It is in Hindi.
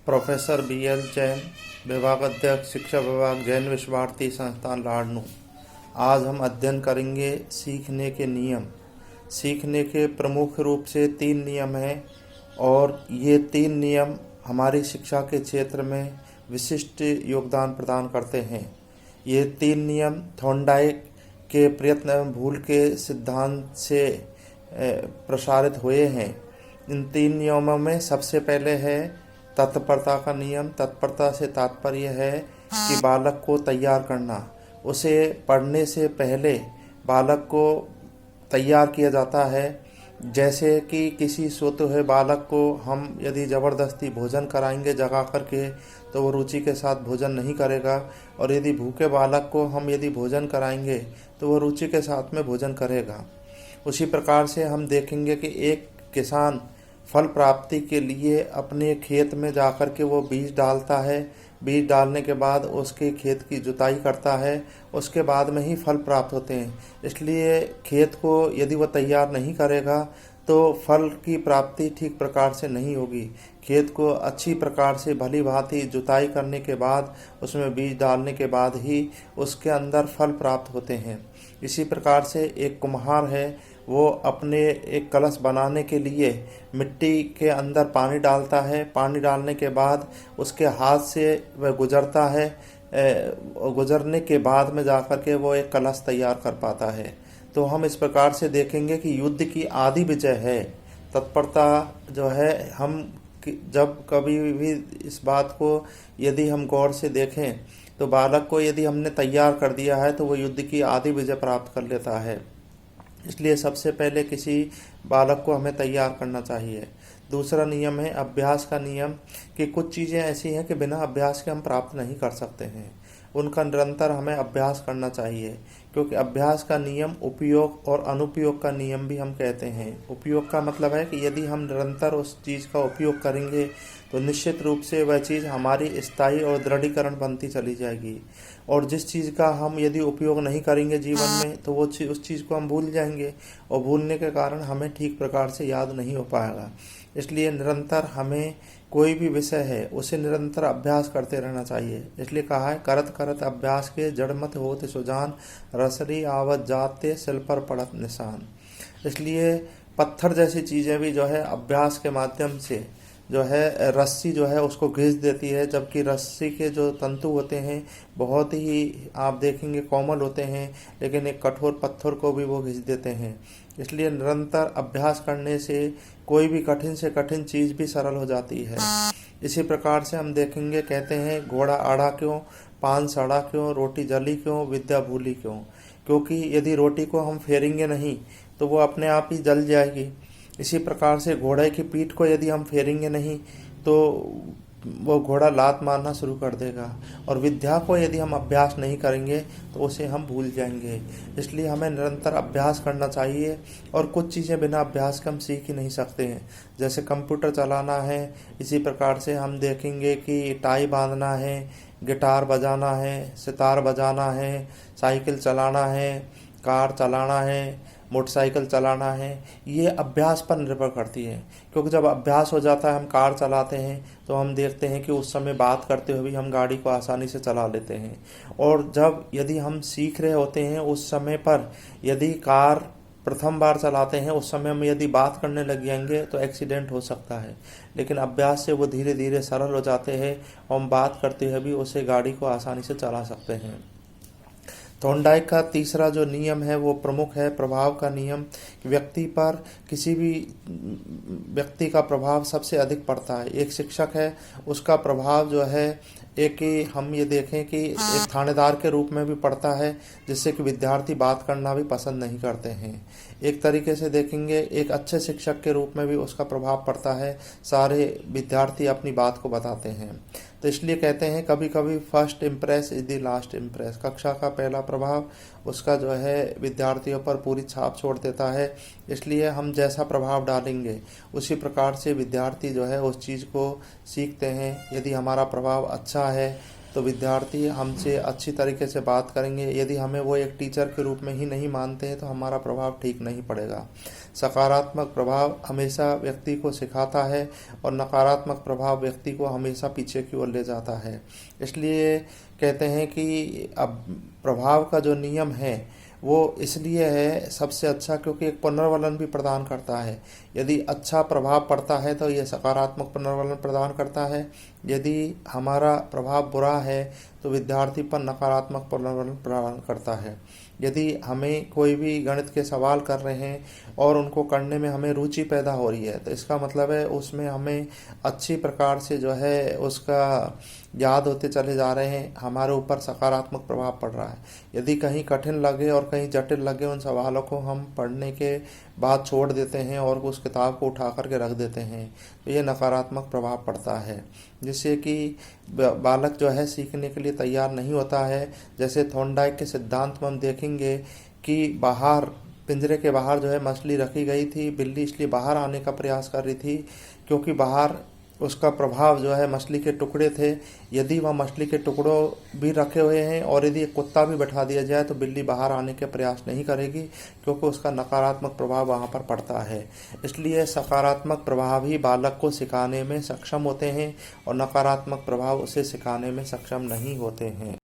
Professor BL. जैन, विभागाध्यक्ष शिक्षा विभाग, जैन विश्व भारती संस्थान लाडनू। आज हम अध्ययन करेंगे सीखने के नियम। सीखने के प्रमुख रूप से 3 नियम हैं और ये 3 नियम हमारी शिक्षा के क्षेत्र में विशिष्ट योगदान प्रदान करते हैं। ये 3 नियम थॉर्नडाइक के प्रयत्न एवं भूल के सिद्धांत से प्रसारित हुए हैं। इन 3 नियमों में सबसे पहले है तत्परता का नियम। तत्परता से तात्पर्य है कि बालक को तैयार करना। उसे पढ़ने से पहले बालक को तैयार किया जाता है। जैसे कि किसी सोते हुए बालक को हम यदि ज़बरदस्ती भोजन कराएंगे जगा करके तो वो रुचि के साथ भोजन नहीं करेगा, और यदि भूखे बालक को हम यदि भोजन कराएंगे तो वो रुचि के साथ में भोजन करेगा। उसी प्रकार से हम देखेंगे कि एक किसान फल प्राप्ति के लिए अपने खेत में जाकर के वो बीज डालता है। बीज डालने के बाद उसके खेत की जुताई करता है, उसके बाद में ही फल प्राप्त होते हैं। इसलिए खेत को यदि वो तैयार नहीं करेगा तो फल की प्राप्ति ठीक प्रकार से नहीं होगी। खेत को अच्छी प्रकार से भली भांति जुताई करने के बाद उसमें बीज डालने के बाद ही उसके अंदर फल प्राप्त होते हैं। इसी प्रकार से एक कुम्हार है, वो अपने एक कलश बनाने के लिए मिट्टी के अंदर पानी डालता है। पानी डालने के बाद उसके हाथ से वह गुजरता है। गुजरने के बाद में जाकर के वो एक कलश तैयार कर पाता है। तो हम इस प्रकार से देखेंगे कि युद्ध की आदि विजय है तत्परता जो है। हम जब कभी भी इस बात को यदि हम गौर से देखें तो बालक को यदि हमने तैयार कर दिया है तो वो युद्ध की आदि विजय प्राप्त कर लेता है। इसलिए सबसे पहले किसी बालक को हमें तैयार करना चाहिए। दूसरा नियम है अभ्यास का नियम, कि कुछ चीज़ें ऐसी हैं कि बिना अभ्यास के हम प्राप्त नहीं कर सकते हैं। उनका निरंतर हमें अभ्यास करना चाहिए, क्योंकि अभ्यास का नियम उपयोग और अनुपयोग का नियम भी हम कहते हैं। उपयोग का मतलब है कि यदि हम निरंतर उस चीज़ का उपयोग करेंगे तो निश्चित रूप से वह चीज़ हमारी स्थायी और दृढ़ीकरण बनती चली जाएगी। और जिस चीज़ का हम यदि उपयोग नहीं करेंगे जीवन में तो वो उस चीज़ को हम भूल जाएंगे, और भूलने के कारण हमें ठीक प्रकार से याद नहीं हो पाएगा। इसलिए निरंतर हमें कोई भी विषय है उसे निरंतर अभ्यास करते रहना चाहिए। इसलिए कहा है करत करत अभ्यास के जड़ मत होत सुजान, रसरी आवत जाते सिल पर पड़त निशान। इसलिए पत्थर जैसी चीज़ें भी जो है अभ्यास के माध्यम से जो है रस्सी जो है उसको घिस देती है, जबकि रस्सी के जो तंतु होते हैं बहुत ही आप देखेंगे कोमल होते हैं, लेकिन एक कठोर पत्थर को भी वो घिस देते हैं। इसलिए निरंतर अभ्यास करने से कोई भी कठिन से कठिन चीज़ भी सरल हो जाती है। इसी प्रकार से हम देखेंगे, कहते हैं घोड़ा आड़ा क्यों, पान सड़ा क्यों, रोटी जली क्यों, विद्या भूली क्यों। क्योंकि यदि रोटी को हम फेरेंगे नहीं तो वो अपने आप ही जल जाएगी। इसी प्रकार से घोड़े की पीठ को यदि हम फेरेंगे नहीं तो वो घोड़ा लात मारना शुरू कर देगा, और विद्या को यदि हम अभ्यास नहीं करेंगे तो उसे हम भूल जाएंगे। इसलिए हमें निरंतर अभ्यास करना चाहिए, और कुछ चीज़ें बिना अभ्यास के हम सीख ही नहीं सकते हैं। जैसे कंप्यूटर चलाना है, इसी प्रकार से हम देखेंगे कि टाई बांधना है, गिटार बजाना है, सितार बजाना है, साइकिल चलाना है, कार चलाना है, मोटरसाइकिल चलाना है। ये अभ्यास पर निर्भर करती है, क्योंकि जब अभ्यास हो जाता है, हम कार चलाते हैं तो हम देखते हैं कि उस समय बात करते हुए भी हम गाड़ी को आसानी से चला लेते हैं। और जब यदि हम सीख रहे होते हैं उस समय पर यदि कार प्रथम बार चलाते हैं उस समय हम यदि बात करने लग जाएंगे तो एक्सीडेंट हो सकता है, लेकिन अभ्यास से वो धीरे धीरे सरल हो जाते हैं और हम बात करते हुए भी उसे गाड़ी को आसानी से चला सकते हैं। थॉर्नडाइक का तीसरा जो नियम है वो प्रमुख है प्रभाव का नियम। व्यक्ति पर किसी भी व्यक्ति का प्रभाव सबसे अधिक पड़ता है। एक शिक्षक है, उसका प्रभाव जो है एक ही हम ये देखें कि एक थानेदार के रूप में भी पड़ता है, जिससे कि विद्यार्थी बात करना भी पसंद नहीं करते हैं। एक तरीके से देखेंगे एक अच्छे शिक्षक के रूप में भी उसका प्रभाव पड़ता है, सारे विद्यार्थी अपनी बात को बताते हैं। तो इसलिए कहते हैं कभी कभी first impress is the last impress. कक्षा का पहला प्रभाव उसका जो है विद्यार्थियों पर पूरी छाप छोड़ देता है। इसलिए हम जैसा प्रभाव डालेंगे उसी प्रकार से विद्यार्थी जो है उस चीज़ को सीखते हैं। यदि हमारा प्रभाव अच्छा है तो विद्यार्थी हमसे अच्छी तरीके से बात करेंगे। यदि हमें वो एक टीचर के रूप में ही नहीं मानते हैं तो हमारा प्रभाव ठीक नहीं पड़ेगा। सकारात्मक प्रभाव हमेशा व्यक्ति को सिखाता है और नकारात्मक प्रभाव व्यक्ति को हमेशा पीछे की ओर ले जाता है। इसलिए कहते हैं कि अब प्रभाव का जो नियम है वो इसलिए है सबसे अच्छा क्योंकि एक पुनर्वलन भी प्रदान करता है। यदि अच्छा प्रभाव पड़ता है तो ये सकारात्मक पुनर्वलन प्रदान करता है, यदि हमारा प्रभाव बुरा है तो विद्यार्थी पर नकारात्मक पुनर्वलन प्रदान करता है। यदि हमें कोई भी गणित के सवाल कर रहे हैं और उनको करने में हमें रुचि पैदा हो रही है तो इसका मतलब है उसमें हमें अच्छी प्रकार से जो है उसका याद होते चले जा रहे हैं, हमारे ऊपर सकारात्मक प्रभाव पड़ रहा है। यदि कहीं कठिन लगे और कहीं जटिल लगे उन सवालों को हम पढ़ने के बाद छोड़ देते हैं और उस किताब को उठा करके रख देते हैं तो ये नकारात्मक प्रभाव पड़ता है, जिससे कि बालक जो है सीखने के लिए तैयार नहीं होता है। जैसे थॉर्नडाइक के सिद्धांत में हम देखेंगे कि बाहर पिंजरे के बाहर जो है मछली रखी गई थी, बिल्ली इसलिए बाहर आने का प्रयास कर रही थी क्योंकि बाहर उसका प्रभाव जो है मछली के टुकड़े थे। यदि वह मछली के टुकड़ों भी रखे हुए हैं और यदि एक कुत्ता भी बैठा दिया जाए तो बिल्ली बाहर आने के प्रयास नहीं करेगी क्योंकि उसका नकारात्मक प्रभाव वहाँ पर पड़ता है। इसलिए सकारात्मक प्रभाव ही बालक को सिखाने में सक्षम होते हैं और नकारात्मक प्रभाव उसे सिखाने में सक्षम नहीं होते हैं।